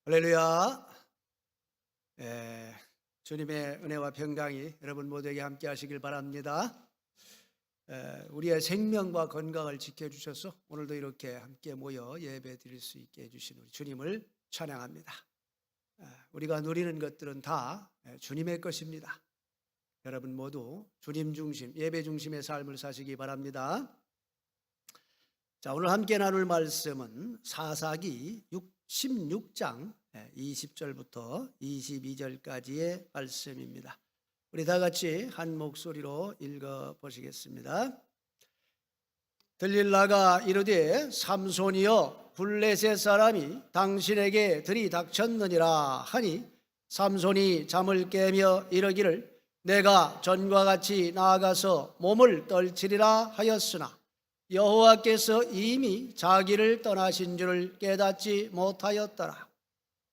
할렐루야. 주님의 은혜와 평강이 여러분 모두에게 함께 하시길 바랍니다. 우리의 생명과 건강을 지켜주셔서 오늘도 이렇게 함께 모여 예배 드릴 수 있게 해주신 우리 주님을 찬양합니다. 우리가 누리는 것들은 다 주님의 것입니다. 여러분 모두 주님 중심, 예배 중심의 삶을 사시기 바랍니다. 자, 오늘 함께 나눌 말씀은 사사기 16장 20절부터 22절까지의 말씀입니다. 우리 다 같이 한 목소리로 읽어 보시겠습니다. 들릴라가 이르되 삼손이여 블레셋 사람이 당신에게 들이닥쳤느니라 하니 삼손이 잠을 깨며 이르기를 내가 전과 같이 나아가서 몸을 떨치리라 하였으나 여호와께서 이미 자기를 떠나신 줄을 깨닫지 못하였더라.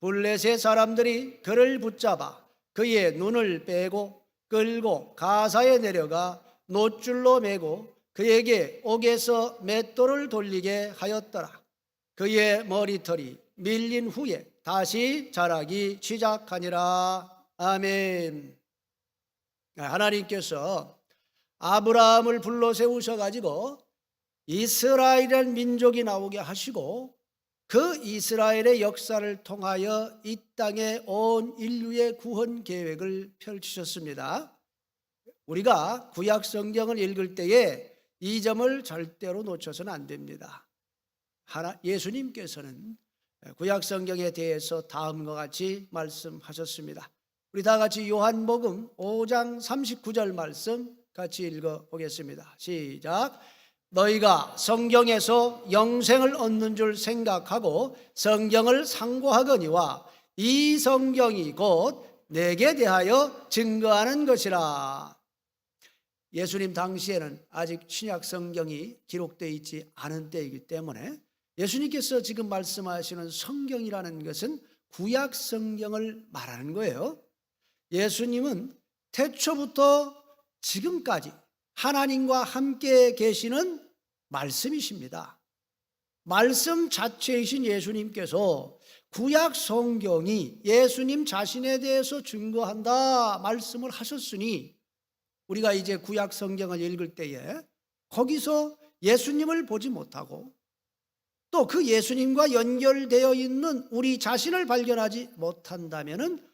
블레셋 사람들이 그를 붙잡아 그의 눈을 빼고 끌고 가사에 내려가 놋줄로 매고 그에게 옥에서 맷돌을 돌리게 하였더라. 그의 머리털이 밀린 후에 다시 자라기 시작하니라. 아멘. 하나님께서 아브라함을 불러 세우셔가지고 이스라엘이라는 민족이 나오게 하시고 그 이스라엘의 역사를 통하여 이 땅에 온 인류의 구원 계획을 펼치셨습니다. 우리가 구약 성경을 읽을 때에 이 점을 절대로 놓쳐서는 안 됩니다. 예수님께서는 구약 성경에 대해서 다음과 같이 말씀하셨습니다. 우리 다 같이 요한복음 5장 39절 말씀 같이 읽어 보겠습니다. 시작. 너희가 성경에서 영생을 얻는 줄 생각하고 성경을 상고하거니와 이 성경이 곧 내게 대하여 증거하는 것이라. 예수님 당시에는 아직 신약 성경이 기록되어 있지 않은 때이기 때문에 예수님께서 지금 말씀하시는 성경이라는 것은 구약 성경을 말하는 거예요. 예수님은 태초부터 지금까지 하나님과 함께 계시는 말씀이십니다. 말씀 자체이신 예수님께서 구약 성경이 예수님 자신에 대해서 증거한다 말씀을 하셨으니 우리가 이제 구약 성경을 읽을 때에 거기서 예수님을 보지 못하고 또 그 예수님과 연결되어 있는 우리 자신을 발견하지 못한다면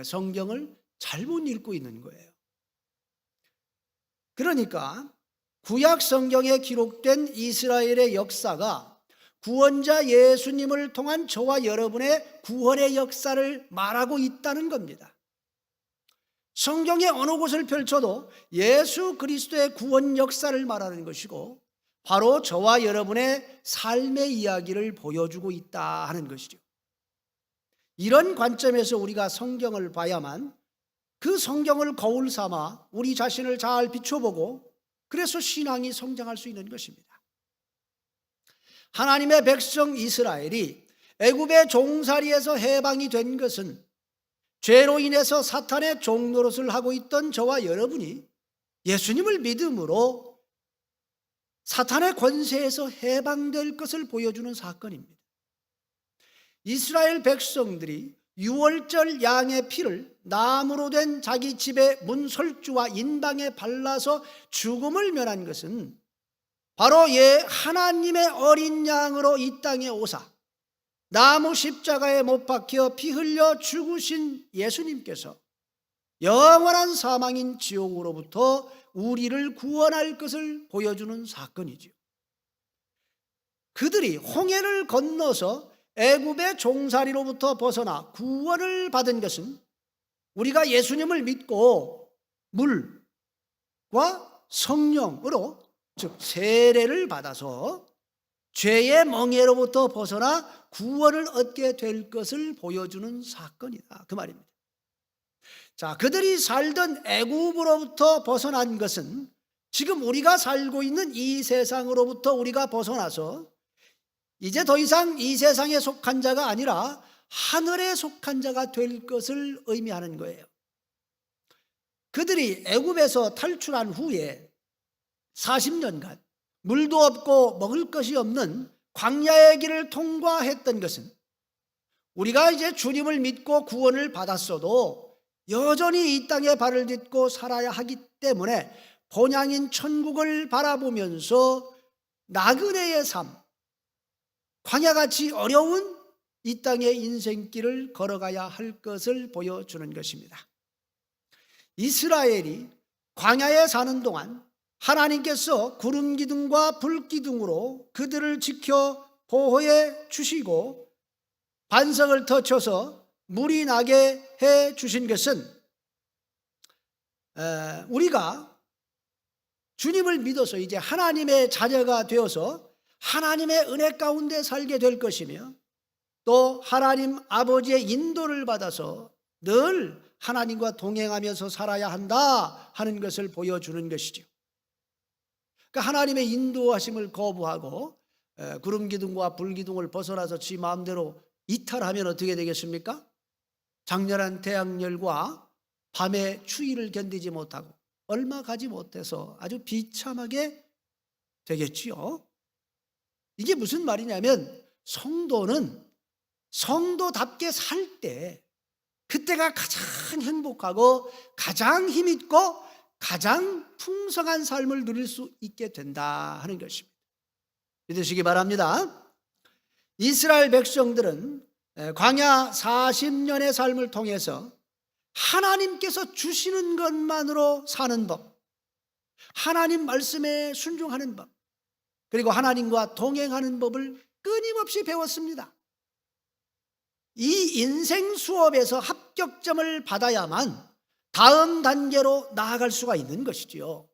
성경을 잘못 읽고 있는 거예요. 그러니까 구약 성경에 기록된 이스라엘의 역사가 구원자 예수님을 통한 저와 여러분의 구원의 역사를 말하고 있다는 겁니다. 성경의 어느 곳을 펼쳐도 예수 그리스도의 구원 역사를 말하는 것이고 바로 저와 여러분의 삶의 이야기를 보여주고 있다 하는 것이죠. 이런 관점에서 우리가 성경을 봐야만 그 성경을 거울 삼아 우리 자신을 잘 비춰보고 그래서 신앙이 성장할 수 있는 것입니다. 하나님의 백성 이스라엘이 애굽의 종살이에서 해방이 된 것은 죄로 인해서 사탄의 종노릇을 하고 있던 저와 여러분이 예수님을 믿음으로 사탄의 권세에서 해방될 것을 보여주는 사건입니다. 이스라엘 백성들이 유월절 양의 피를 나무로 된 자기 집의 문설주와 인방에 발라서 죽음을 면한 것은 바로 하나님의 어린 양으로 이 땅에 오사 나무 십자가에 못 박혀 피 흘려 죽으신 예수님께서 영원한 사망인 지옥으로부터 우리를 구원할 것을 보여주는 사건이죠. 그들이 홍해를 건너서 애굽의 종살이로부터 벗어나 구원을 받은 것은 우리가 예수님을 믿고 물과 성령으로 즉 세례를 받아서 죄의 멍에로부터 벗어나 구원을 얻게 될 것을 보여주는 사건이다 그 말입니다. 자, 그들이 살던 애굽으로부터 벗어난 것은 지금 우리가 살고 있는 이 세상으로부터 우리가 벗어나서 이제 더 이상 이 세상에 속한 자가 아니라 하늘에 속한 자가 될 것을 의미하는 거예요. 그들이 애굽에서 탈출한 후에 40년간 물도 없고 먹을 것이 없는 광야의 길을 통과했던 것은 우리가 이제 주님을 믿고 구원을 받았어도 여전히 이 땅에 발을 딛고 살아야 하기 때문에 본향인 천국을 바라보면서 나그네의 삶, 광야같이 어려운 이 땅의 인생길을 걸어가야 할 것을 보여주는 것입니다. 이스라엘이 광야에 사는 동안 하나님께서 구름 기둥과 불 기둥으로 그들을 지켜 보호해 주시고 반석을 터쳐서 물이 나게 해 주신 것은 우리가 주님을 믿어서 이제 하나님의 자녀가 되어서 하나님의 은혜 가운데 살게 될 것이며 또 하나님 아버지의 인도를 받아서 늘 하나님과 동행하면서 살아야 한다 하는 것을 보여주는 것이죠. 그러니까 하나님의 인도하심을 거부하고 구름 기둥과 불 기둥을 벗어나서 지 마음대로 이탈하면 어떻게 되겠습니까? 장렬한 태양열과 밤의 추위를 견디지 못하고 얼마 가지 못해서 아주 비참하게 되겠지요. 이게 무슨 말이냐면 성도는 성도답게 살 때 그때가 가장 행복하고 가장 힘있고 가장 풍성한 삶을 누릴 수 있게 된다 하는 것입니다. 믿으시기 바랍니다. 이스라엘 백성들은 광야 40년의 삶을 통해서 하나님께서 주시는 것만으로 사는 법, 하나님 말씀에 순종하는 법, 그리고 하나님과 동행하는 법을 끊임없이 배웠습니다. 이 인생 수업에서 합격점을 받아야만 다음 단계로 나아갈 수가 있는 것이지요.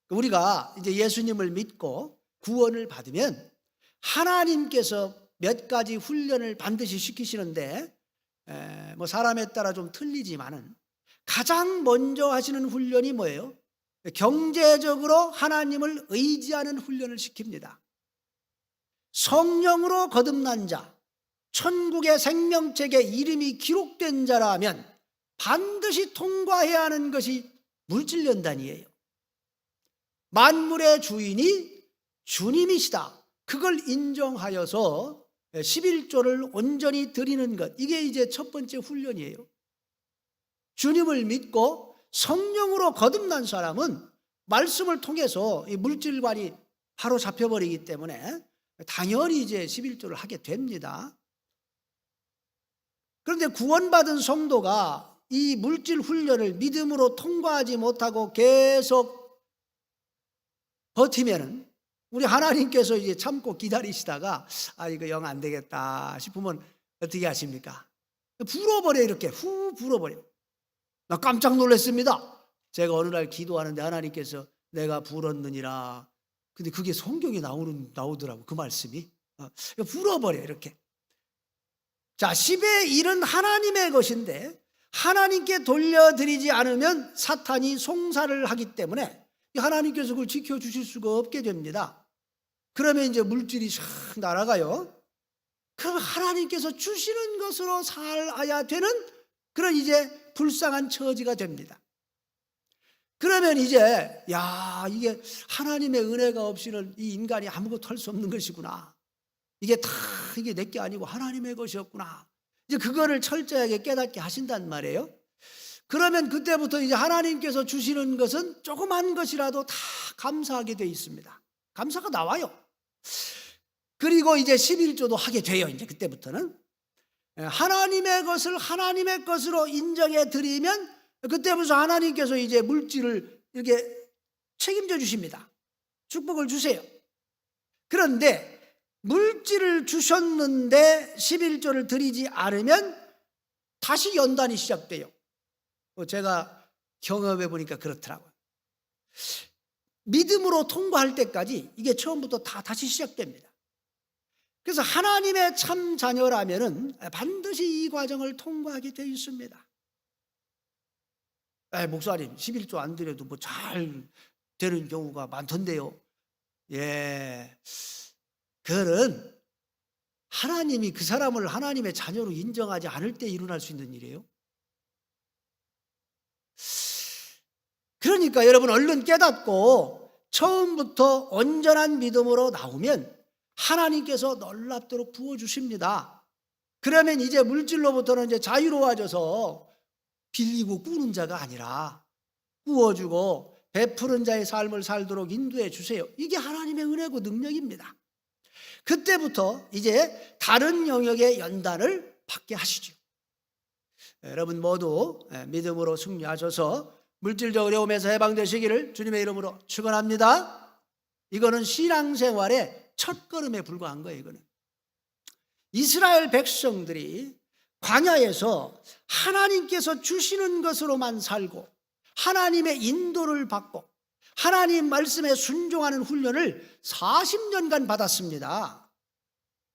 우리가 이제 예수님을 믿고 구원을 받으면 하나님께서 몇 가지 훈련을 반드시 시키시는데 뭐 사람에 따라 좀 틀리지만은 가장 먼저 하시는 훈련이 뭐예요? 경제적으로 하나님을 의지하는 훈련을 시킵니다. 성령으로 거듭난 자, 천국의 생명책에 이름이 기록된 자라면 반드시 통과해야 하는 것이 물질연단이에요. 만물의 주인이 주님이시다. 그걸 인정하여서 11조를 온전히 드리는 것, 이게 이제 첫 번째 훈련이에요. 주님을 믿고 성령으로 거듭난 사람은 말씀을 통해서 이 물질관이 바로 잡혀버리기 때문에 당연히 이제 11조를 하게 됩니다. 그런데 구원받은 성도가 이 물질 훈련을 믿음으로 통과하지 못하고 계속 버티면은 우리 하나님께서 이제 참고 기다리시다가 이거 영 안 되겠다 싶으면 어떻게 하십니까? 불어버려, 이렇게 후 불어버려. 나 깜짝 놀랐습니다. 제가 어느 날 기도하는데 하나님께서 내가 불었느니라. 근데 그게 성경에 나오더라고, 그 말씀이. 불어버려, 이렇게. 자, 10의 1은 하나님의 것인데 하나님께 돌려드리지 않으면 사탄이 송사를 하기 때문에 하나님께서 그걸 지켜주실 수가 없게 됩니다. 그러면 이제 물질이 샥 날아가요. 그럼 하나님께서 주시는 것으로 살아야 되는 그런 이제 불쌍한 처지가 됩니다. 그러면 이제 이게 하나님의 은혜가 없이는 이 인간이 아무것도 할 수 없는 것이구나. 이게 내게 아니고 하나님의 것이었구나. 이제 그거를 철저하게 깨닫게 하신단 말이에요. 그러면 그때부터 이제 하나님께서 주시는 것은 조그만 것이라도 다 감사하게 돼 있습니다. 감사가 나와요. 그리고 이제 11조도 하게 돼요. 이제 그때부터는 하나님의 것을 하나님의 것으로 인정해 드리면 그때부터 하나님께서 이제 물질을 이렇게 책임져 주십니다. 축복을 주세요. 그런데 물질을 주셨는데 11조를 드리지 않으면 다시 연단이 시작돼요. 제가 경험해 보니까 그렇더라고요. 믿음으로 통과할 때까지 이게 처음부터 다시 시작됩니다. 그래서 하나님의 참 자녀라면은 반드시 이 과정을 통과하게 되어 있습니다. 목사님 11조 안 드려도 뭐 잘 되는 경우가 많던데요. 그건 하나님이 그 사람을 하나님의 자녀로 인정하지 않을 때 일어날 수 있는 일이에요. 그러니까 여러분 얼른 깨닫고 처음부터 온전한 믿음으로 나오면 하나님께서 놀랍도록 부어주십니다. 그러면 이제 물질로부터는 이제 자유로워져서 빌리고 꾸는 자가 아니라 꾸어주고 베푸는 자의 삶을 살도록 인도해 주세요. 이게 하나님의 은혜고 능력입니다. 그때부터 이제 다른 영역의 연단을 받게 하시죠. 여러분 모두 믿음으로 승리하셔서 물질적 어려움에서 해방되시기를 주님의 이름으로 축원합니다. 이거는 신앙생활의 첫걸음에 불과한 거예요. 이거는 이스라엘 백성들이 광야에서 하나님께서 주시는 것으로만 살고 하나님의 인도를 받고 하나님 말씀에 순종하는 훈련을 40년간 받았습니다.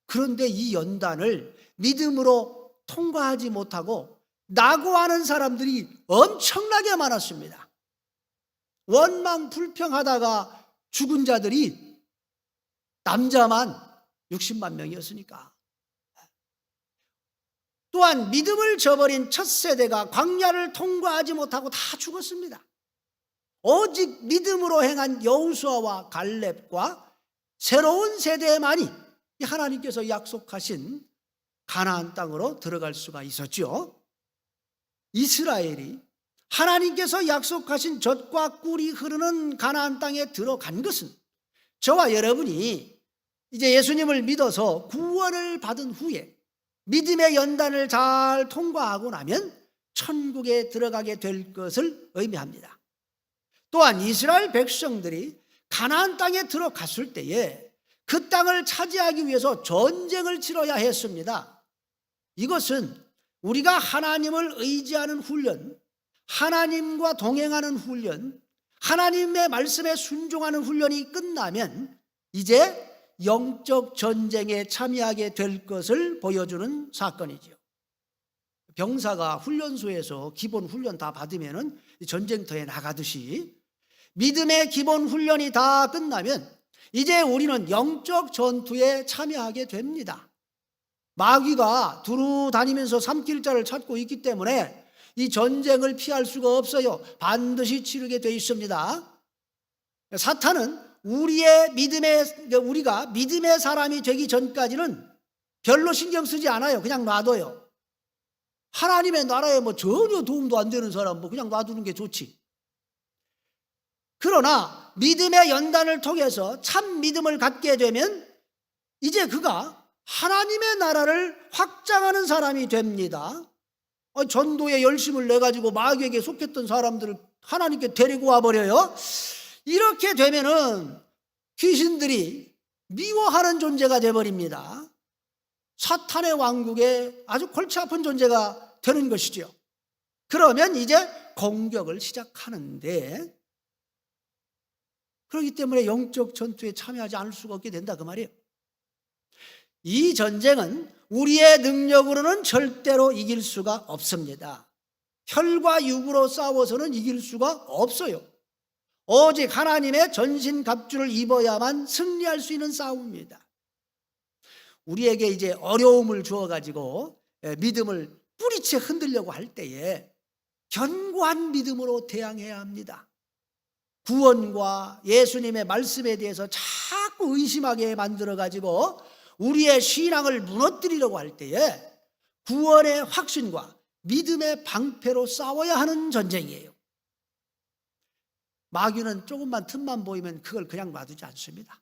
그런데 이 연단을 믿음으로 통과하지 못하고 낙오하는 사람들이 엄청나게 많았습니다. 원망 불평하다가 죽은 자들이 남자만 60만 명이었으니까. 또한 믿음을 저버린 첫 세대가 광야를 통과하지 못하고 다 죽었습니다. 오직 믿음으로 행한 여호수아와 갈렙과 새로운 세대만이 하나님께서 약속하신 가나안 땅으로 들어갈 수가 있었죠. 이스라엘이 하나님께서 약속하신 젖과 꿀이 흐르는 가나안 땅에 들어간 것은 저와 여러분이 이제 예수님을 믿어서 구원을 받은 후에 믿음의 연단을 잘 통과하고 나면 천국에 들어가게 될 것을 의미합니다. 또한 이스라엘 백성들이 가나안 땅에 들어갔을 때에 그 땅을 차지하기 위해서 전쟁을 치러야 했습니다. 이것은 우리가 하나님을 의지하는 훈련, 하나님과 동행하는 훈련, 하나님의 말씀에 순종하는 훈련이 끝나면 이제 영적 전쟁에 참여하게 될 것을 보여주는 사건이죠. 병사가 훈련소에서 기본 훈련 다 받으면 전쟁터에 나가듯이 믿음의 기본 훈련이 다 끝나면 이제 우리는 영적 전투에 참여하게 됩니다. 마귀가 두루 다니면서 삼킬자를 찾고 있기 때문에 이 전쟁을 피할 수가 없어요. 반드시 치르게 되어 있습니다. 사탄은 우리가 믿음의 사람이 되기 전까지는 별로 신경 쓰지 않아요. 그냥 놔둬요. 하나님의 나라에 전혀 도움도 안 되는 사람 그냥 놔두는 게 좋지. 그러나 믿음의 연단을 통해서 참 믿음을 갖게 되면 이제 그가 하나님의 나라를 확장하는 사람이 됩니다. 전도에 열심을 내가지고 마귀에게 속했던 사람들을 하나님께 데리고 와버려요. 이렇게 되면은 귀신들이 미워하는 존재가 되어버립니다. 사탄의 왕국에 아주 골치 아픈 존재가 되는 것이죠. 그러면 이제 공격을 시작하는데, 그렇기 때문에 영적 전투에 참여하지 않을 수가 없게 된다 그 말이에요. 이 전쟁은 우리의 능력으로는 절대로 이길 수가 없습니다. 혈과 육으로 싸워서는 이길 수가 없어요. 오직 하나님의 전신갑주를 입어야만 승리할 수 있는 싸움입니다. 우리에게 이제 어려움을 주어가지고 믿음을 뿌리채 흔들려고 할 때에 견고한 믿음으로 대항해야 합니다. 구원과 예수님의 말씀에 대해서 자꾸 의심하게 만들어가지고 우리의 신앙을 무너뜨리려고 할 때에 구원의 확신과 믿음의 방패로 싸워야 하는 전쟁이에요. 마귀는 조금만 틈만 보이면 그걸 그냥 놔두지 않습니다.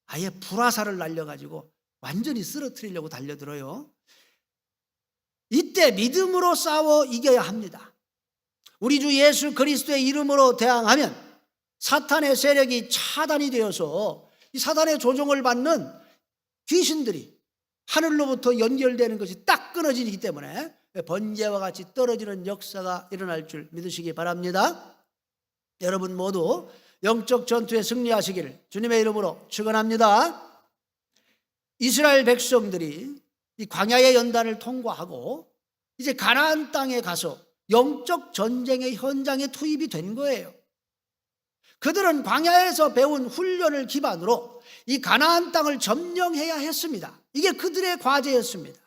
아예 불화살을 날려가지고 완전히 쓰러뜨리려고 달려들어요. 이때 믿음으로 싸워 이겨야 합니다. 우리 주 예수 그리스도의 이름으로 대항하면 사탄의 세력이 차단이 되어서 이 사탄의 조종을 받는 귀신들이 하늘로부터 연결되는 것이 딱 끊어지기 때문에 번개와 같이 떨어지는 역사가 일어날 줄 믿으시기 바랍니다. 여러분 모두 영적 전투에 승리하시기를 주님의 이름으로 축원합니다. 이스라엘 백성들이 이 광야의 연단을 통과하고 이제 가나안 땅에 가서 영적 전쟁의 현장에 투입이 된 거예요. 그들은 광야에서 배운 훈련을 기반으로 이 가나안 땅을 점령해야 했습니다. 이게 그들의 과제였습니다.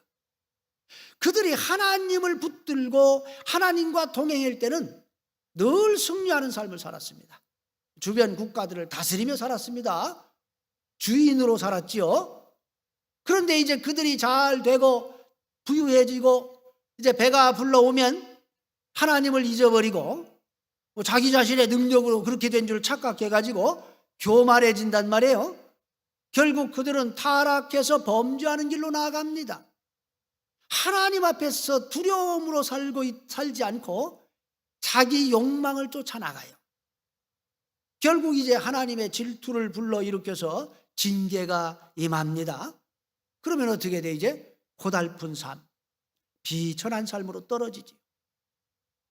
그들이 하나님을 붙들고 하나님과 동행할 때는 늘 승리하는 삶을 살았습니다. 주변 국가들을 다스리며 살았습니다. 주인으로 살았지요. 그런데 이제 그들이 잘 되고 부유해지고 이제 배가 불러오면 하나님을 잊어버리고 자기 자신의 능력으로 그렇게 된 줄 착각해가지고 교만해진단 말이에요. 결국 그들은 타락해서 범죄하는 길로 나아갑니다. 하나님 앞에서 두려움으로 살지 않고 자기 욕망을 쫓아나가요. 결국 이제 하나님의 질투를 불러일으켜서 징계가 임합니다. 그러면 어떻게 돼? 이제 고달픈 삶, 비천한 삶으로 떨어지지.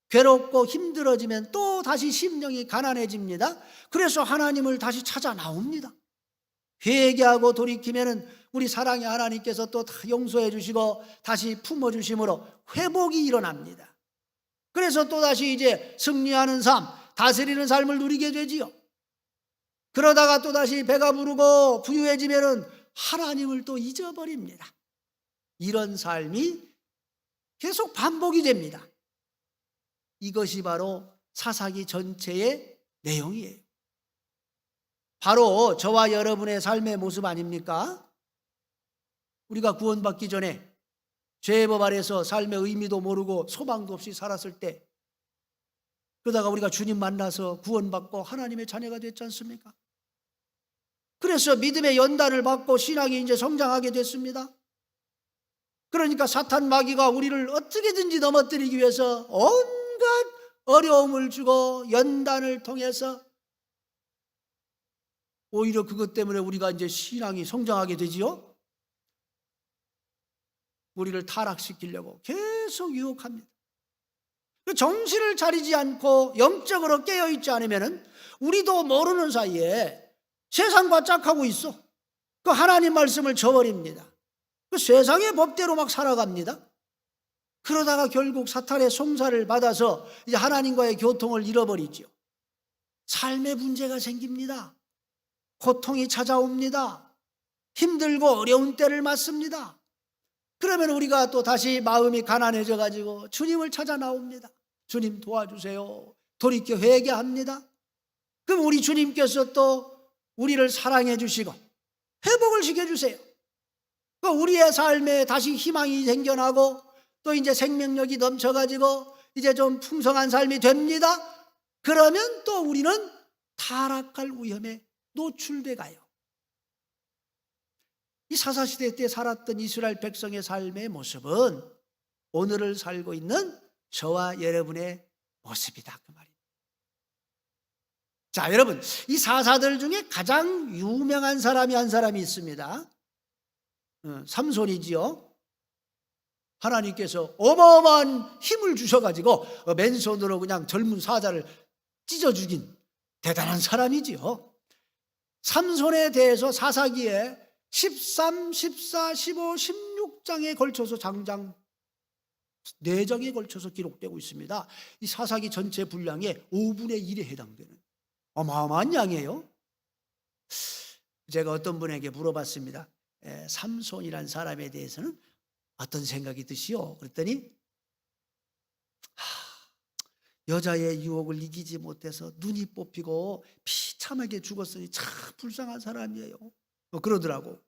괴롭고 힘들어지면 또 다시 심령이 가난해집니다. 그래서 하나님을 다시 찾아 나옵니다. 회개하고 돌이키면은 우리 사랑의 하나님께서 또 다 용서해 주시고 다시 품어 주심으로 회복이 일어납니다. 그래서 또 다시 이제 승리하는 삶, 다스리는 삶을 누리게 되지요. 그러다가 또 다시 배가 부르고 부유해지면은 하나님을 또 잊어버립니다. 이런 삶이 계속 반복이 됩니다. 이것이 바로 사사기 전체의 내용이에요. 바로 저와 여러분의 삶의 모습 아닙니까? 우리가 구원받기 전에 죄법 아래서 삶의 의미도 모르고 소망도 없이 살았을 때, 그러다가 우리가 주님 만나서 구원받고 하나님의 자녀가 됐지 않습니까? 그래서 믿음의 연단을 받고 신앙이 이제 성장하게 됐습니다. 그러니까 사탄 마귀가 우리를 어떻게든지 넘어뜨리기 위해서 온갖 어려움을 주고 연단을 통해서 오히려 그것 때문에 우리가 이제 신앙이 성장하게 되지요. 우리를 타락시키려고 계속 유혹합니다. 정신을 차리지 않고 영적으로 깨어있지 않으면 우리도 모르는 사이에 세상과 짝하고 있어. 그 하나님 말씀을 저버립니다. 그 세상의 법대로 막 살아갑니다. 그러다가 결국 사탄의 송사를 받아서 이제 하나님과의 교통을 잃어버리죠. 삶의 문제가 생깁니다. 고통이 찾아옵니다. 힘들고 어려운 때를 맞습니다. 그러면 우리가 또 다시 마음이 가난해져 가지고 주님을 찾아 나옵니다. 주님 도와주세요. 돌이켜 회개합니다. 그럼 우리 주님께서 또 우리를 사랑해 주시고 회복을 시켜주세요. 우리의 삶에 다시 희망이 생겨나고 또 이제 생명력이 넘쳐가지고 이제 좀 풍성한 삶이 됩니다. 그러면 또 우리는 타락할 위험에 노출돼 가요. 이 사사시대 때 살았던 이스라엘 백성의 삶의 모습은 오늘을 살고 있는 저와 여러분의 모습이다, 그 말입니다. 자, 여러분, 이 사사들 중에 가장 유명한 사람이 한 사람이 있습니다. 삼손이지요. 하나님께서 어마어마한 힘을 주셔가지고 맨손으로 그냥 젊은 사자를 찢어 죽인 대단한 사람이지요. 삼손에 대해서 사사기에 13, 14, 15, 16장에 걸쳐서 장장 4장에 걸쳐서 기록되고 있습니다. 이 사사기 전체 분량의 5분의 1에 해당되는 어마어마한 양이에요. 제가 어떤 분에게 물어봤습니다. 삼손이란 사람에 대해서는 어떤 생각이 드시오? 그랬더니 여자의 유혹을 이기지 못해서 눈이 뽑히고 비참하게 죽었으니 참 불쌍한 사람이에요. 그러더라고.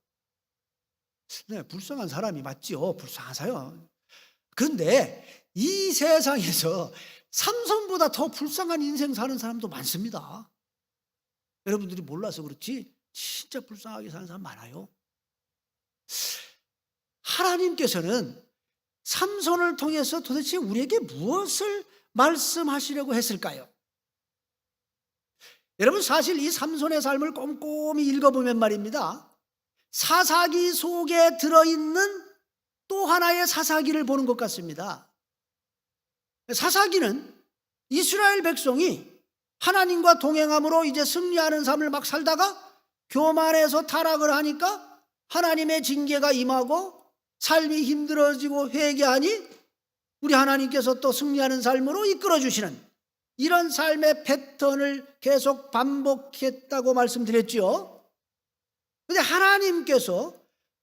네, 불쌍한 사람이 맞지요. 불쌍한 사람. 그런데 이 세상에서 삼손보다 더 불쌍한 인생 사는 사람도 많습니다. 여러분들이 몰라서 그렇지 진짜 불쌍하게 사는 사람 많아요. 하나님께서는 삼손을 통해서 도대체 우리에게 무엇을 말씀하시려고 했을까요? 여러분, 사실 이 삼손의 삶을 꼼꼼히 읽어보면 말입니다, 사사기 속에 들어있는 또 하나의 사사기를 보는 것 같습니다. 사사기는 이스라엘 백성이 하나님과 동행함으로 이제 승리하는 삶을 막 살다가 교만해서 타락을 하니까 하나님의 징계가 임하고 삶이 힘들어지고 회개하니 우리 하나님께서 또 승리하는 삶으로 이끌어주시는 이런 삶의 패턴을 계속 반복했다고 말씀드렸죠. 그런데 하나님께서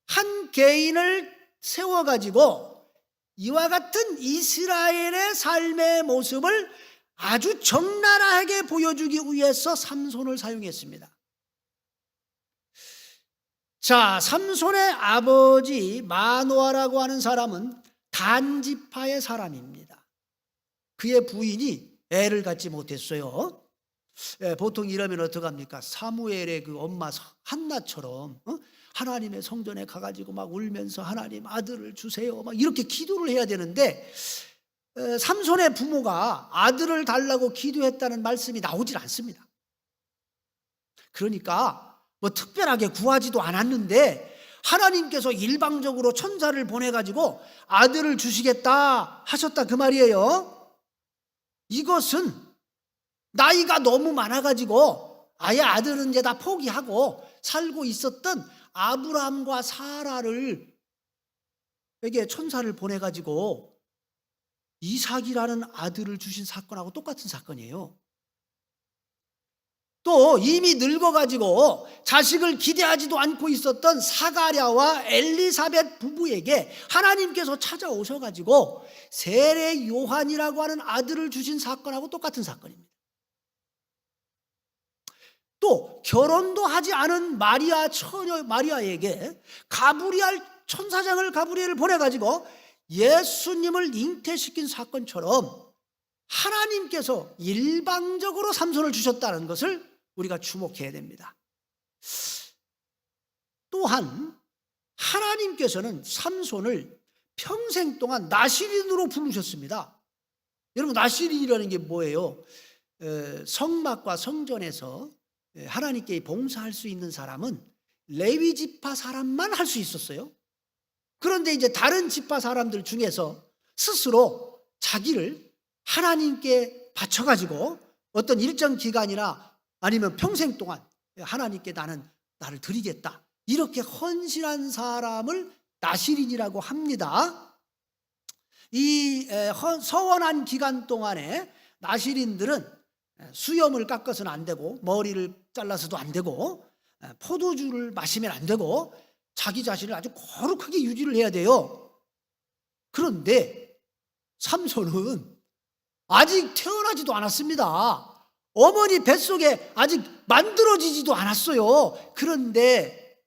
한 개인을 세워가지고 이와 같은 이스라엘의 삶의 모습을 아주 적나라하게 보여주기 위해서 삼손을 사용했습니다. 자, 삼손의 아버지 마노아라고 하는 사람은 단 지파의 사람입니다. 그의 부인이 애를 갖지 못했어요. 보통 이러면 어떡합니까? 사무엘의 그 엄마 한나처럼 하나님의 성전에 가가지고 막 울면서 하나님 아들을 주세요 막 이렇게 기도를 해야 되는데 삼손의 부모가 아들을 달라고 기도했다는 말씀이 나오질 않습니다. 그러니까 뭐 특별하게 구하지도 않았는데 하나님께서 일방적으로 천사를 보내가지고 아들을 주시겠다 하셨다 그 말이에요. 이것은 나이가 너무 많아가지고 아예 아들은 이제 다 포기하고 살고 있었던 아브라함과 사라를 에게 천사를 보내가지고 이삭이라는 아들을 주신 사건하고 똑같은 사건이에요. 또 이미 늙어가지고 자식을 기대하지도 않고 있었던 사가랴와 엘리사벳 부부에게 하나님께서 찾아오셔가지고 세례 요한이라고 하는 아들을 주신 사건하고 똑같은 사건입니다. 또 결혼도 하지 않은 마리아 처녀 마리아에게 천사장을 가브리엘을 보내가지고 예수님을 잉태시킨 사건처럼 하나님께서 일방적으로 삼손을 주셨다는 것을 우리가 주목해야 됩니다. 또한 하나님께서는 삼손을 평생 동안 나시린으로 부르셨습니다. 여러분, 나시린이라는 게 뭐예요? 성막과 성전에서 하나님께 봉사할 수 있는 사람은 레위 지파 사람만 할 수 있었어요. 그런데 이제 다른 지파 사람들 중에서 스스로 자기를 하나님께 바쳐가지고 어떤 일정 기간이나 아니면 평생 동안 하나님께 나를 드리겠다 이렇게 헌신한 사람을 나시린이라고 합니다. 이 서원한 기간 동안에 나시린들은 수염을 깎아서는 안 되고 머리를 잘라서도 안 되고 포도주를 마시면 안 되고 자기 자신을 아주 거룩하게 유지를 해야 돼요. 그런데 삼손은 아직 태어나지도 않았습니다. 어머니 뱃속에 아직 만들어지지도 않았어요. 그런데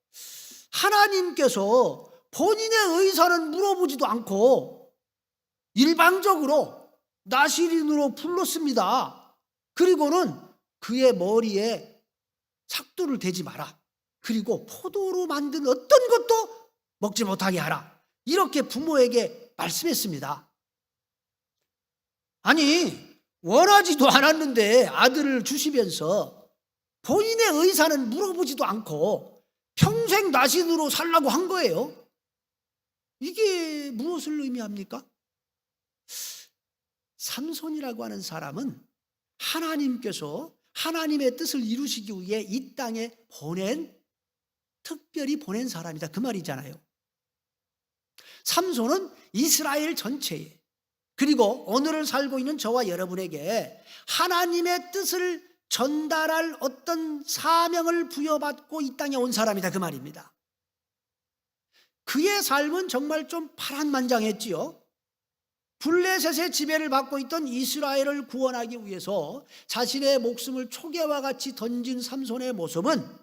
하나님께서 본인의 의사는 물어보지도 않고 일방적으로 나시린으로 불렀습니다. 그리고는 그의 머리에 삭도를 대지 마라. 그리고 포도로 만든 어떤 것도 먹지 못하게 하라. 이렇게 부모에게 말씀했습니다. 아니, 원하지도 않았는데 아들을 주시면서 본인의 의사는 물어보지도 않고 평생 나신으로 살라고 한 거예요. 이게 무엇을 의미합니까? 삼손이라고 하는 사람은 하나님께서 하나님의 뜻을 이루시기 위해 이 땅에 특별히 보낸 사람이다 그 말이잖아요. 삼손은 이스라엘 전체에 그리고 오늘을 살고 있는 저와 여러분에게 하나님의 뜻을 전달할 어떤 사명을 부여받고 이 땅에 온 사람이다 그 말입니다. 그의 삶은 정말 좀 파란만장했지요. 블레셋의 지배를 받고 있던 이스라엘을 구원하기 위해서 자신의 목숨을 초계와 같이 던진 삼손의 모습은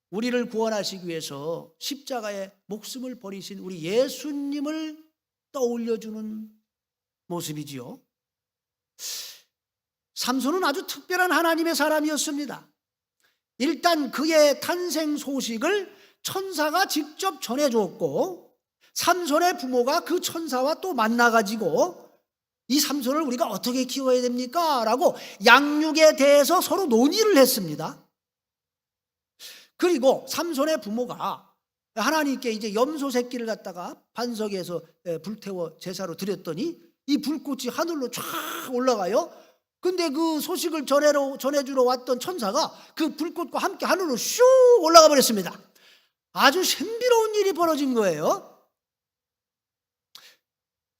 우리를 구원하시기 위해서 십자가에 목숨을 버리신 우리 예수님을 떠올려주는 모습이지요. 삼손은 아주 특별한 하나님의 사람이었습니다. 일단 그의 탄생 소식을 천사가 직접 전해주었고 삼손의 부모가 그 천사와 또 만나가지고 이 삼손을 우리가 어떻게 키워야 됩니까? 라고 양육에 대해서 서로 논의를 했습니다. 그리고 삼손의 부모가 하나님께 이제 염소 새끼를 갖다가 반석에서 불태워 제사로 드렸더니 이 불꽃이 하늘로 쫙 올라가요. 근데 그 소식을 전해주러 왔던 천사가 그 불꽃과 함께 하늘로 슉 올라가 버렸습니다. 아주 신비로운 일이 벌어진 거예요.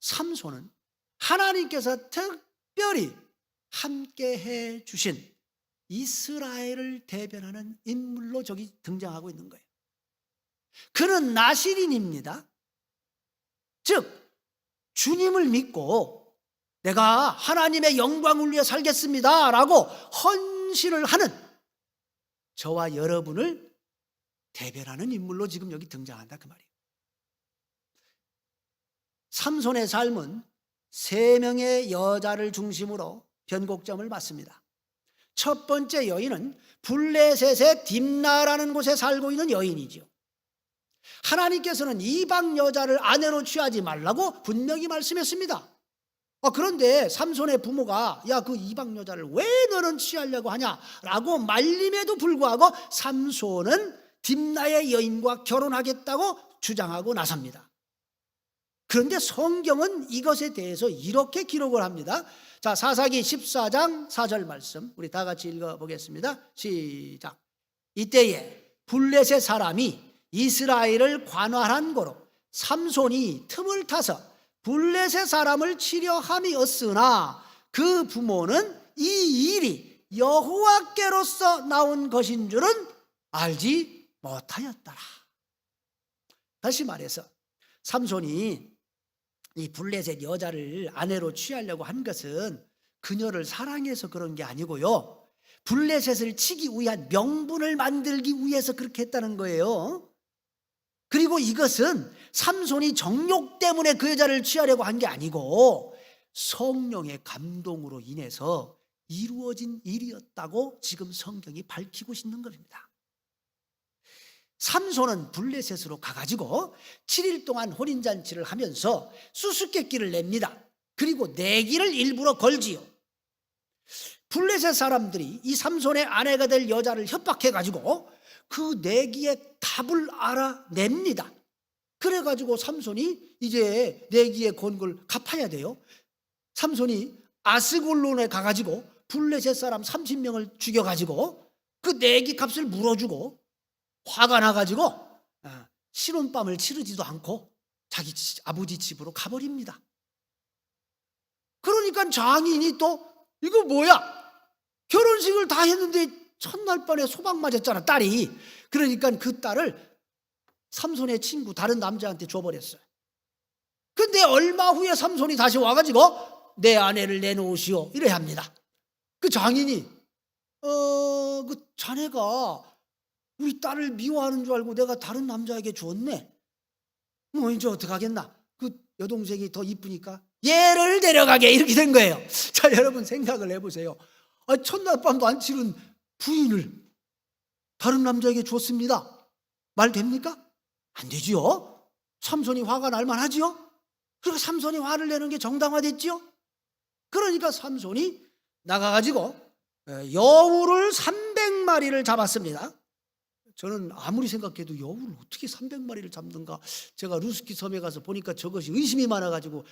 삼손은 하나님께서 특별히 함께 해 주신 이스라엘을 대변하는 인물로 저기 등장하고 있는 거예요. 그는 나시린입니다. 즉 주님을 믿고 내가 하나님의 영광을 위해 살겠습니다 라고 헌신을 하는 저와 여러분을 대변하는 인물로 지금 여기 등장한다 그 말이에요. 삼손의 삶은 세 명의 여자를 중심으로 변곡점을 받습니다. 첫 번째 여인은 블레셋의 딥나라는 곳에 살고 있는 여인이죠. 하나님께서는 이방 여자를 아내로 취하지 말라고 분명히 말씀했습니다. 그런데 삼손의 부모가 야, 그 이방 여자를 왜 너는 취하려고 하냐라고 말림에도 불구하고 삼손은 딥나의 여인과 결혼하겠다고 주장하고 나섭니다. 그런데 성경은 이것에 대해서 이렇게 기록을 합니다. 자, 사사기 14장 4절 말씀 우리 다 같이 읽어보겠습니다. 시작. 이때에 블레셋 사람이 이스라엘을 관할한 고로 삼손이 틈을 타서 블레셋 사람을 치려 함이었으나 그 부모는 이 일이 여호와께로서 나온 것인 줄은 알지 못하였더라. 다시 말해서 삼손이 이 블레셋 여자를 아내로 취하려고 한 것은 그녀를 사랑해서 그런 게 아니고요, 블레셋을 치기 위한 명분을 만들기 위해서 그렇게 했다는 거예요. 그리고 이것은 삼손이 정욕 때문에 그 여자를 취하려고 한 게 아니고 성령의 감동으로 인해서 이루어진 일이었다고 지금 성경이 밝히고 있는 겁니다. 삼손은 블레셋으로 가가지고 7일 동안 혼인잔치를 하면서 수수께끼를 냅니다. 그리고 내기를 일부러 걸지요. 블레셋 사람들이 이 삼손의 아내가 될 여자를 협박해가지고 그 내기의 답을 알아냅니다. 그래가지고 삼손이 이제 내기의 권고를 갚아야 돼요. 삼손이 아스골론에 가가지고 블레셋 사람 30명을 죽여가지고 그 내기 값을 물어주고 화가 나가지고 신혼밤을 치르지도 않고 자기 아버지 집으로 가버립니다. 그러니까 장인이 또 이거 뭐야, 결혼식을 다 했는데 첫날 밤에 소방 맞았잖아, 딸이. 그러니까 그 딸을 삼손의 친구 다른 남자한테 줘버렸어요. 근데 얼마 후에 삼손이 다시 와가지고 내 아내를 내놓으시오 이래 합니다. 그 장인이 그 자네가 우리 딸을 미워하는 줄 알고 내가 다른 남자에게 줬네. 뭐 이제 어떡하겠나, 그 여동생이 더 이쁘니까 얘를 데려가게, 이렇게 된 거예요. 자, 여러분 생각을 해보세요. 첫날 밤도 안 치른 부인을 다른 남자에게 줬습니다. 말 됩니까? 안 되지요. 삼손이 화가 날 만하지요. 그러니까 삼손이 화를 내는 게 정당화됐지요. 그러니까 삼손이 나가가지고 여우를 300마리를 잡았습니다. 저는 아무리 생각해도 여우를 어떻게 300마리를 잡는가, 제가 루스키 섬에 가서 보니까 저것이 의심이 많아가지고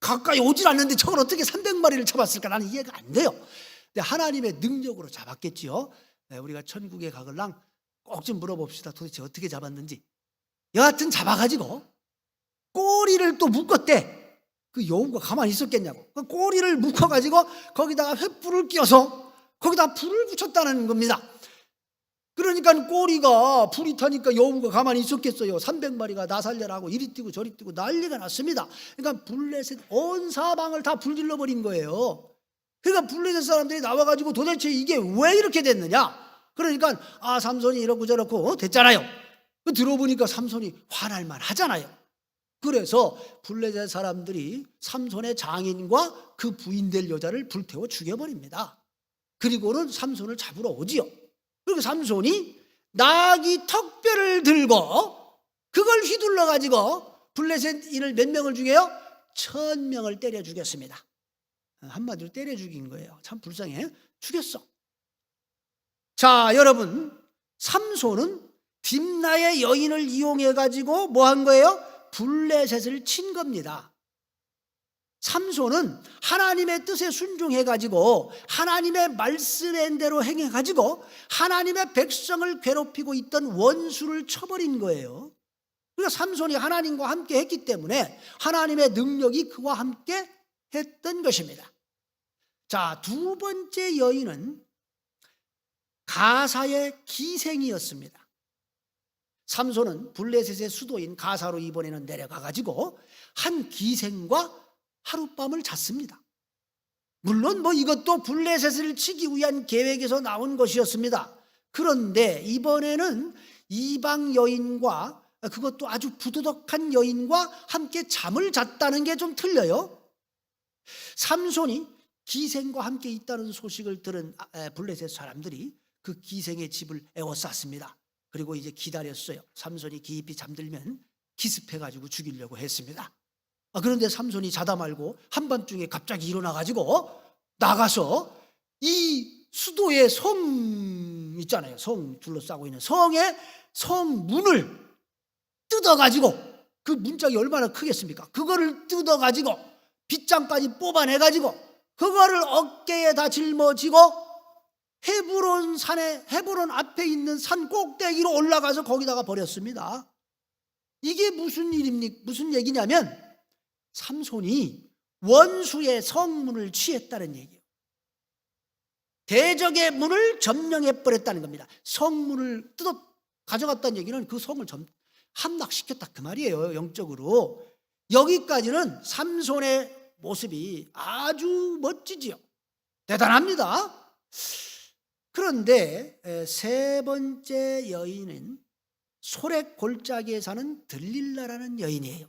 가까이 오질 않는데 저걸 어떻게 300마리를 잡았을까, 나는 이해가 안 돼요. 근데 하나님의 능력으로 잡았겠지요. 우리가 천국에 가걸랑 꼭 좀 물어봅시다. 도대체 어떻게 잡았는지. 여하튼 잡아가지고 꼬리를 또 묶었대. 그 여우가 가만히 있었겠냐고. 그 꼬리를 묶어가지고 거기다가 횃불을 끼워서 거기다 불을 붙였다는 겁니다. 그러니까 꼬리가 불이 타니까 여우가 가만히 있었겠어요. 300마리가 나 살려라고 이리 뛰고 저리 뛰고 난리가 났습니다. 그러니까 블레셋 온 사방을 다 불질러 버린 거예요. 그러니까 블레셋 사람들이 나와가지고 도대체 이게 왜 이렇게 됐느냐. 그러니까 삼손이 이렇고 저렇고 됐잖아요. 들어보니까 삼손이 화날만 하잖아요. 그래서 블레셋 사람들이 삼손의 장인과 그 부인 될 여자를 불태워 죽여버립니다. 그리고는 삼손을 잡으러 오지요. 그리고 삼손이 나귀 턱뼈를 들고 그걸 휘둘러 가지고 블레셋인을 몇 명을 죽여요? 1000명을 때려 죽였습니다. 한마디로 때려 죽인 거예요. 참 불쌍해. 죽였어. 자, 여러분, 삼손은 딥나의 여인을 이용해 가지고 뭐 한 거예요? 블레셋을 친 겁니다. 삼손은 하나님의 뜻에 순종해 가지고 하나님의 말씀한 대로 행해 가지고 하나님의 백성을 괴롭히고 있던 원수를 쳐버린 거예요. 그러니까 삼손이 하나님과 함께 했기 때문에 하나님의 능력이 그와 함께 했던 것입니다. 자, 두 번째 여인은 가사의 기생이었습니다. 삼손은 블레셋의 수도인 가사로 이번에는 내려가 가지고 한 기생과 하룻밤을 잤습니다. 물론 이것도 블레셋을 치기 위한 계획에서 나온 것이었습니다. 그런데 이번에는 이방 여인과 그것도 아주 부도덕한 여인과 함께 잠을 잤다는 게 좀 틀려요. 삼손이 기생과 함께 있다는 소식을 들은 블레셋 사람들이 그 기생의 집을 에워쌌습니다. 그리고 이제 기다렸어요. 삼손이 깊이 잠들면 기습해가지고 죽이려고 했습니다. 그런데 삼손이 자다 말고 한밤중에 갑자기 일어나가지고 나가서 이 수도의 성 있잖아요. 성 둘러싸고 있는 성의 성문을 뜯어가지고, 그 문짝이 얼마나 크겠습니까? 그거를 뜯어가지고 빗장까지 뽑아내가지고 그거를 어깨에 다 짊어지고 헤브론 앞에 있는 산 꼭대기로 올라가서 거기다가 버렸습니다. 이게 무슨 얘기냐면 삼손이 원수의 성문을 취했다는 얘기예요. 대적의 문을 점령해 버렸다는 겁니다. 성문을 가져갔다는 얘기는 그 성을 함락시켰다 그 말이에요. 영적으로. 여기까지는 삼손의 모습이 아주 멋지지요. 대단합니다. 그런데 세 번째 여인은 소렉 골짜기에 사는 들릴라라는 여인이에요.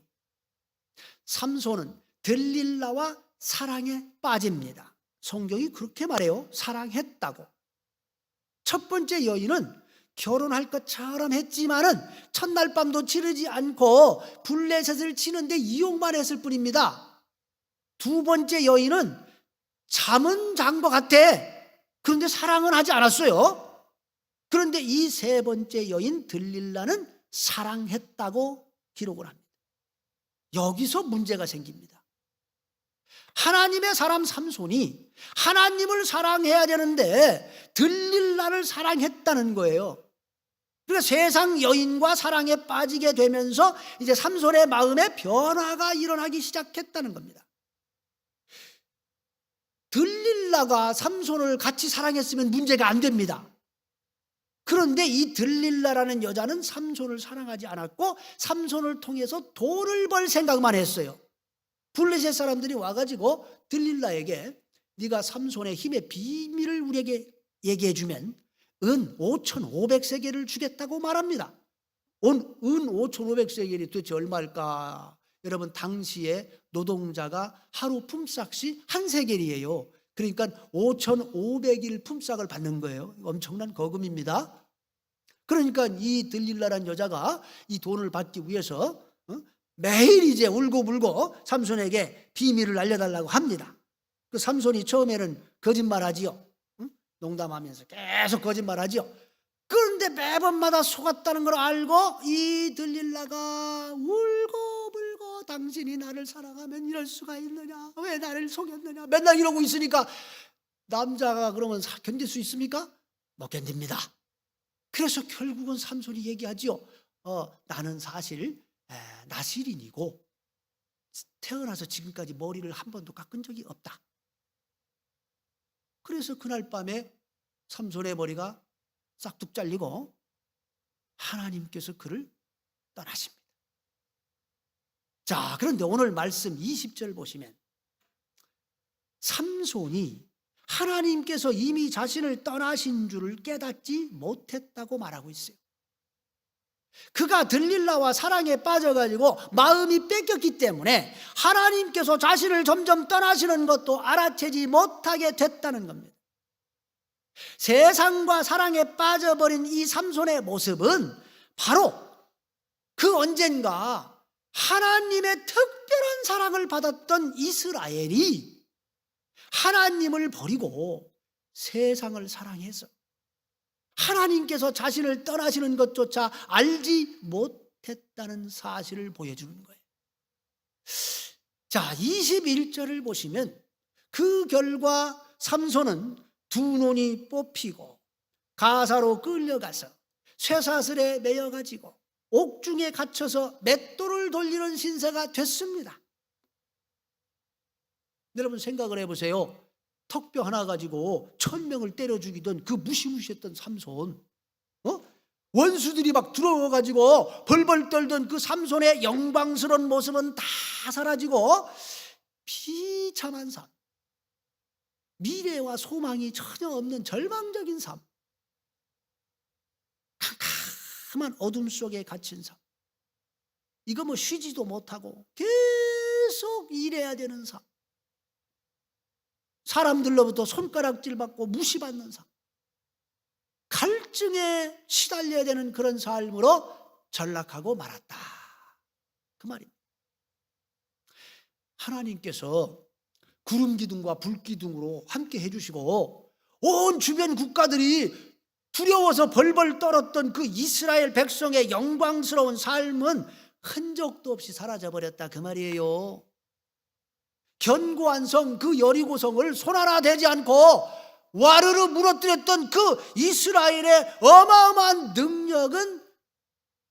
삼손은 들릴라와 사랑에 빠집니다. 성경이 그렇게 말해요. 사랑했다고. 첫 번째 여인은 결혼할 것처럼 했지만은 첫날 밤도 치르지 않고 블레셋을 치는데 이용만 했을 뿐입니다. 두 번째 여인은 잠은 잔 것 같아. 그런데 사랑은 하지 않았어요. 그런데 이 세 번째 여인 들릴라는 사랑했다고 기록을 합니다. 여기서 문제가 생깁니다. 하나님의 사람 삼손이 하나님을 사랑해야 되는데 들릴라를 사랑했다는 거예요. 그러니까 세상 여인과 사랑에 빠지게 되면서 이제 삼손의 마음에 변화가 일어나기 시작했다는 겁니다. 들릴라가 삼손을 같이 사랑했으면 문제가 안 됩니다. 그런데 이 들릴라라는 여자는 삼손을 사랑하지 않았고 삼손을 통해서 돈을 벌 생각만 했어요. 블레셋 사람들이 와가지고 들릴라에게 네가 삼손의 힘의 비밀을 우리에게 얘기해 주면 은 5,500세겔을 주겠다고 말합니다. 은 5,500세겔이 도대체 얼마일까? 여러분, 당시에 노동자가 하루 품삯이 한 세겔이에요. 그러니까 5,500일 품삯을 받는 거예요. 엄청난 거금입니다. 그러니까 이 들릴라라는 여자가 이 돈을 받기 위해서 매일 이제 울고불고 삼손에게 비밀을 알려달라고 합니다. 그 삼손이 처음에는 거짓말하지요. 농담하면서 계속 거짓말하지요. 그런데 매번마다 속았다는 걸 알고 이 들릴라가 울고불고 당신이 나를 사랑하면 이럴 수가 있느냐, 왜 나를 속였느냐, 맨날 이러고 있으니까 남자가 그러면 견딜 수 있습니까? 못 견딥니다. 그래서 결국은 삼손이 얘기하지요. 나는 사실 나시린이고 태어나서 지금까지 머리를 한 번도 깎은 적이 없다. 그래서 그날 밤에 삼손의 머리가 싹둑 잘리고 하나님께서 그를 떠나십니다. 자, 그런데 오늘 말씀 20절 보시면 삼손이 하나님께서 이미 자신을 떠나신 줄을 깨닫지 못했다고 말하고 있어요. 그가 들릴라와 사랑에 빠져가지고 마음이 뺏겼기 때문에 하나님께서 자신을 점점 떠나시는 것도 알아채지 못하게 됐다는 겁니다. 세상과 사랑에 빠져버린 이 삼손의 모습은 바로 그 언젠가 하나님의 특별한 사랑을 받았던 이스라엘이 하나님을 버리고 세상을 사랑해서 하나님께서 자신을 떠나시는 것조차 알지 못했다는 사실을 보여주는 거예요. 자, 21절을 보시면 그 결과 삼손은 두 눈이 뽑히고 가사로 끌려가서 쇠사슬에 매여가지고 옥중에 갇혀서 맷돌을 돌리는 신세가 됐습니다. 여러분 생각을 해보세요. 턱뼈 하나 가지고 1,000명을 때려 죽이던 그 무시무시했던 삼손, 원수들이 막 들어와가지고 벌벌 떨던 그 삼손의 영광스러운 모습은 다 사라지고 비참한 삶, 미래와 소망이 전혀 없는 절망적인 삶, 캄캄한 어둠 속에 갇힌 삶. 이거 뭐 쉬지도 못하고 계속 일해야 되는 삶, 사람들로부터 손가락질 받고 무시받는 삶, 갈증에 시달려야 되는 그런 삶으로 전락하고 말았다, 그 말입니다. 하나님께서 구름 기둥과 불 기둥으로 함께 해주시고 온 주변 국가들이 두려워서 벌벌 떨었던 그 이스라엘 백성의 영광스러운 삶은 흔적도 없이 사라져버렸다, 그 말이에요. 견고한 성, 그 여리고성을 손 하나 대지 않고 와르르 무너뜨렸던 그 이스라엘의 어마어마한 능력은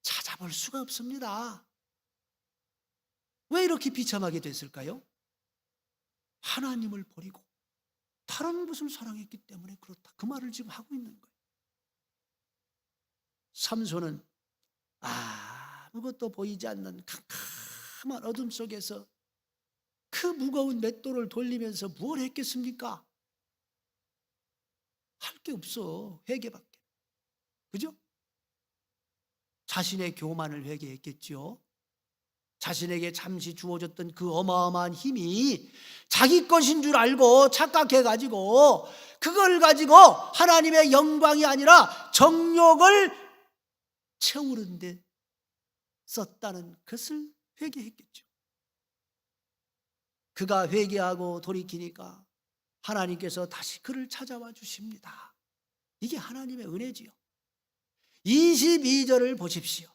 찾아볼 수가 없습니다. 왜 이렇게 비참하게 됐을까요? 하나님을 버리고 다른 것을 사랑했기 때문에 그렇다, 그 말을 지금 하고 있는 거예요. 삼손은 아무것도 보이지 않는 캄캄한 어둠 속에서 그 무거운 맷돌을 돌리면서 무엇 했겠습니까? 할 게 없어, 회개밖에. 그죠? 자신의 교만을 회개했겠지요. 자신에게 잠시 주어졌던 그 어마어마한 힘이 자기 것인 줄 알고 착각해가지고 그걸 가지고 하나님의 영광이 아니라 정욕을 채우는 데 썼다는 것을 회개했겠죠. 그가 회개하고 돌이키니까 하나님께서 다시 그를 찾아와 주십니다. 이게 하나님의 은혜지요. 22절을 보십시오.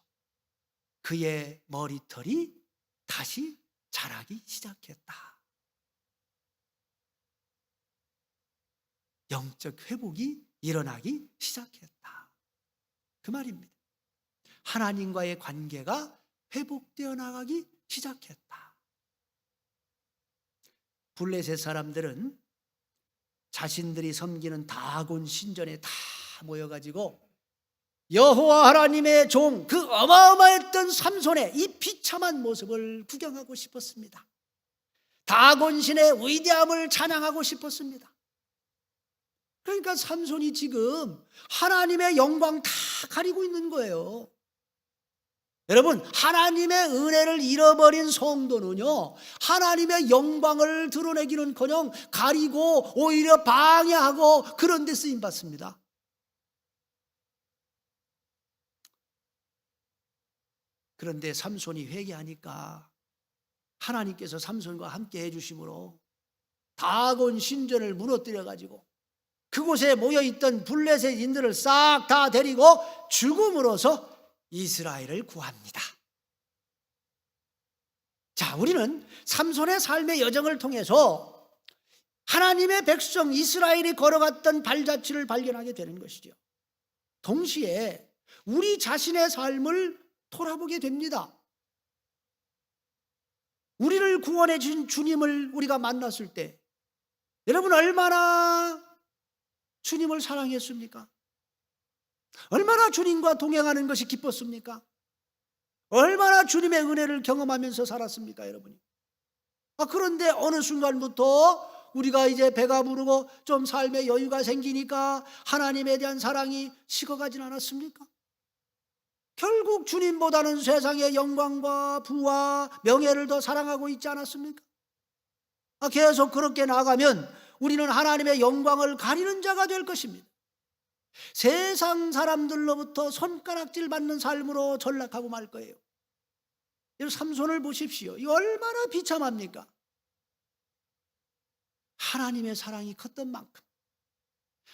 그의 머리털이 다시 자라기 시작했다. 영적 회복이 일어나기 시작했다, 그 말입니다. 하나님과의 관계가 회복되어 나가기 시작했다. 블레셋 사람들은 자신들이 섬기는 다곤 신전에 다 모여가지고 여호와 하나님의 종, 그 어마어마했던 삼손의 이 비참한 모습을 구경하고 싶었습니다. 다곤신의 위대함을 찬양하고 싶었습니다. 그러니까 삼손이 지금 하나님의 영광 다 가리고 있는 거예요. 여러분, 하나님의 은혜를 잃어버린 성도는요, 하나님의 영광을 드러내기는커녕 가리고 오히려 방해하고 그런 데 쓰임받습니다. 그런데 삼손이 회개하니까 하나님께서 삼손과 함께 해주심으로 다곤 신전을 무너뜨려가지고 그곳에 모여있던 블레셋인들을 싹 다 데리고 죽음으로써 이스라엘을 구합니다. 자, 우리는 삼손의 삶의 여정을 통해서 하나님의 백성 이스라엘이 걸어갔던 발자취를 발견하게 되는 것이죠. 동시에 우리 자신의 삶을 돌아보게 됩니다. 우리를 구원해 주신 주님을 우리가 만났을 때 여러분 얼마나 주님을 사랑했습니까? 얼마나 주님과 동행하는 것이 기뻤습니까? 얼마나 주님의 은혜를 경험하면서 살았습니까, 여러분이? 그런데 어느 순간부터 우리가 이제 배가 부르고 좀 삶의 여유가 생기니까 하나님에 대한 사랑이 식어가진 않았습니까? 결국 주님보다는 세상의 영광과 부와 명예를 더 사랑하고 있지 않았습니까? 계속 그렇게 나가면 우리는 하나님의 영광을 가리는 자가 될 것입니다. 세상 사람들로부터 손가락질 받는 삶으로 전락하고 말 거예요. 삼손을 보십시오. 이 얼마나 비참합니까? 하나님의 사랑이 컸던 만큼,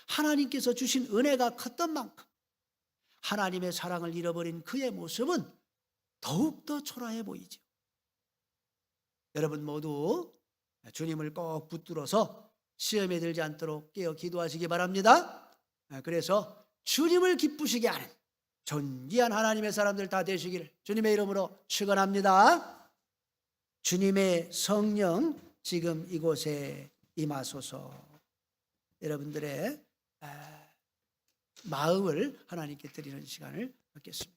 하나님께서 주신 은혜가 컸던 만큼 하나님의 사랑을 잃어버린 그의 모습은 더욱더 초라해 보이죠. 여러분 모두 주님을 꼭 붙들어서 시험에 들지 않도록 깨어 기도하시기 바랍니다. 그래서 주님을 기쁘시게 하는 존귀한 하나님의 사람들 다 되시기를 주님의 이름으로 축원합니다. 주님의 성령 지금 이곳에 임하소서. 여러분들의 마음을 하나님께 드리는 시간을 갖겠습니다.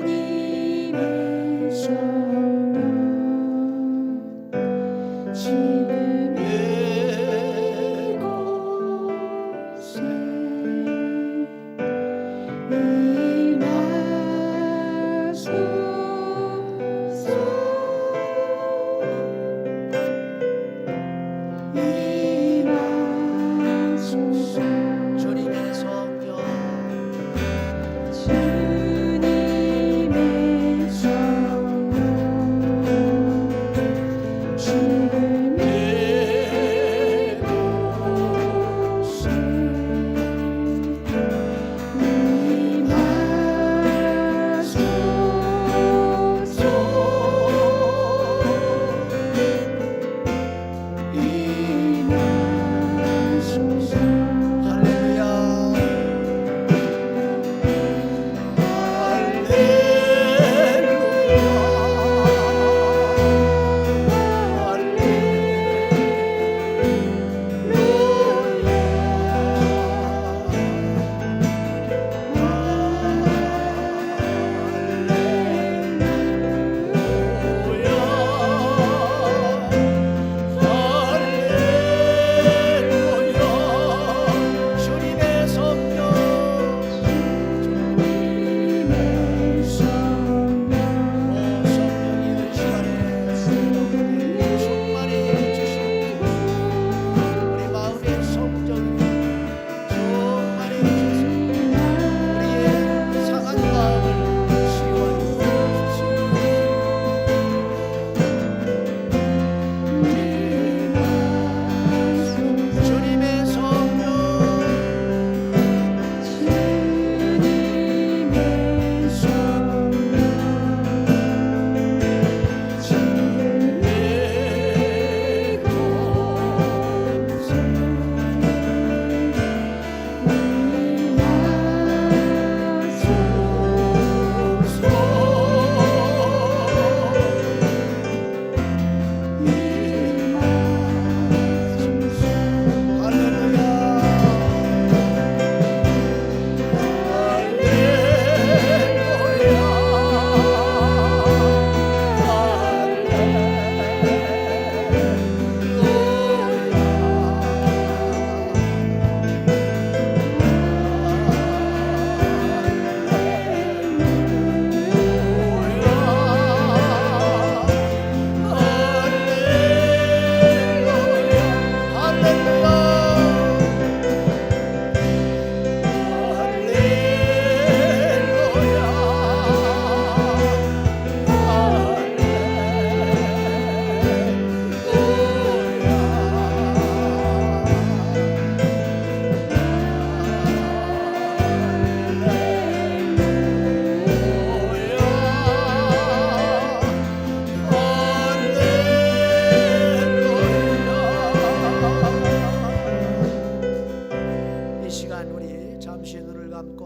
주님을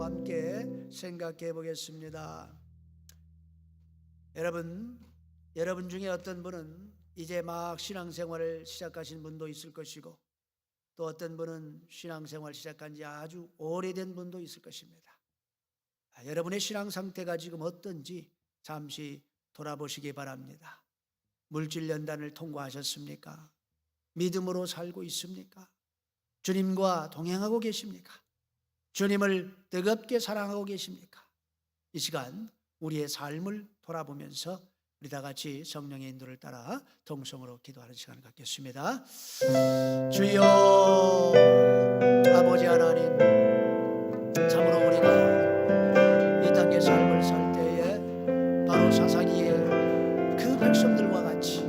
저와 함께 생각해 보겠습니다. 여러분 중에 어떤 분은 이제 막 신앙생활을 시작하신 분도 있을 것이고, 또 어떤 분은 신앙생활 시작한 지 아주 오래된 분도 있을 것입니다. 여러분의 신앙 상태가 지금 어떤지 잠시 돌아보시기 바랍니다. 물질 연단을 통과하셨습니까? 믿음으로 살고 있습니까? 주님과 동행하고 계십니까? 주님을 뜨겁게 사랑하고 계십니까? 이 시간 우리의 삶을 돌아보면서 우리 다 같이 성령의 인도를 따라 동성으로 기도하는 시간을 갖겠습니다. 주여, 아버지 하나님, 참으로 우리가 이 땅의 삶을 살 때에 바로 사사기의 그 백성들과 같이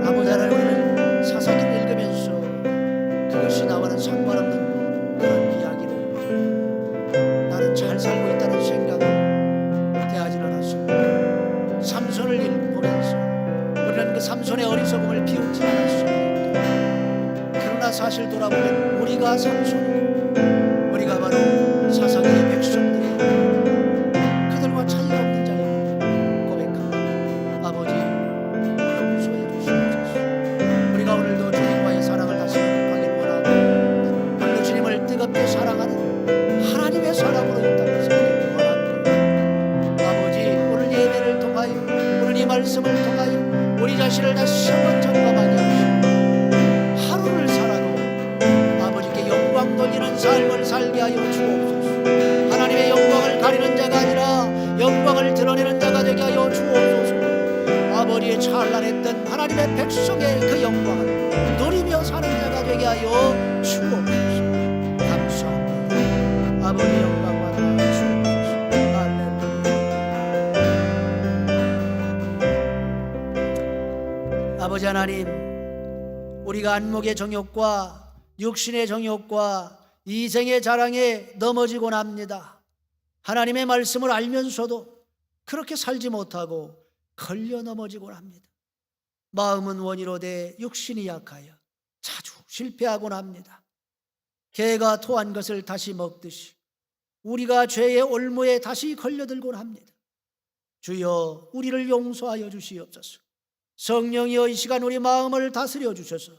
아버지 하나님, 우리는 사사기를 읽으면서 그것이 나와는 상관없는 그런 이야기로 나는 잘 살고 있다는 생각을 대하지 않았습니다. 삼손을 보면서 우리는 그 삼손의 어리석음을 비웃지 않았습니다. 그러나 사실 돌아보면 우리가 삼손이고 우리가 바로 사사기의 백성들이에요. 그들과 차이가 없는 자예요. 고백합니다. 아버지, 용서해 주시옵소서. 우리가 오늘도 주님과의 사랑을 다시 회복하길 원하고, 오늘도 주님을 뜨겁게 사랑하는 하나님의 사람으로 이 땅에 살기를 원합니다. 아버지, 오늘 예배를 통하여, 오늘 이 말씀을 통하여 우리 자신을 다시 한번 점검하게 하시고, 하루를 살아도 아버지께 영광 돌리는 삶을 살게 하여 주옵소서. 하나님의 영광을 가리는 자가 아니라 영광을 드러내는 자가 되게 하여 주옵소서. 아버지의 찬란했던 하나님의 백성의 그 영광을 누리며 사는 자가 되게 하여 주옵소서. 감사합니다. 아버지 영광 받아 주옵소서. 할렐루야. 아버지 하나님, 우리가 안목의 정욕과 육신의 정욕과 이생의 자랑에 넘어지곤 합니다. 하나님의 말씀을 알면서도 그렇게 살지 못하고 걸려 넘어지곤 합니다. 마음은 원이로되 육신이 약하여 자주 실패하곤 합니다. 개가 토한 것을 다시 먹듯이 우리가 죄의 올무에 다시 걸려들곤 합니다. 주여, 우리를 용서하여 주시옵소서. 성령이여, 이 시간 우리 마음을 다스려 주셔서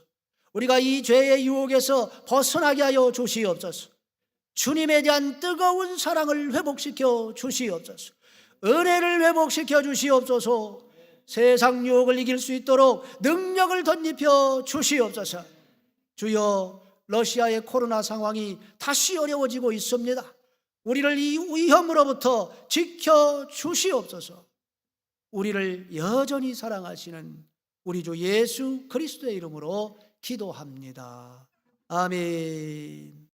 우리가 이 죄의 유혹에서 벗어나게 하여 주시옵소서. 주님에 대한 뜨거운 사랑을 회복시켜 주시옵소서. 은혜를 회복시켜 주시옵소서. 세상 유혹을 이길 수 있도록 능력을 덧입혀 주시옵소서. 주여, 러시아의 코로나 상황이 다시 어려워지고 있습니다. 우리를 이 위험으로부터 지켜 주시옵소서. 우리를 여전히 사랑하시는 우리 주 예수 그리스도의 이름으로 기도합니다. 아멘.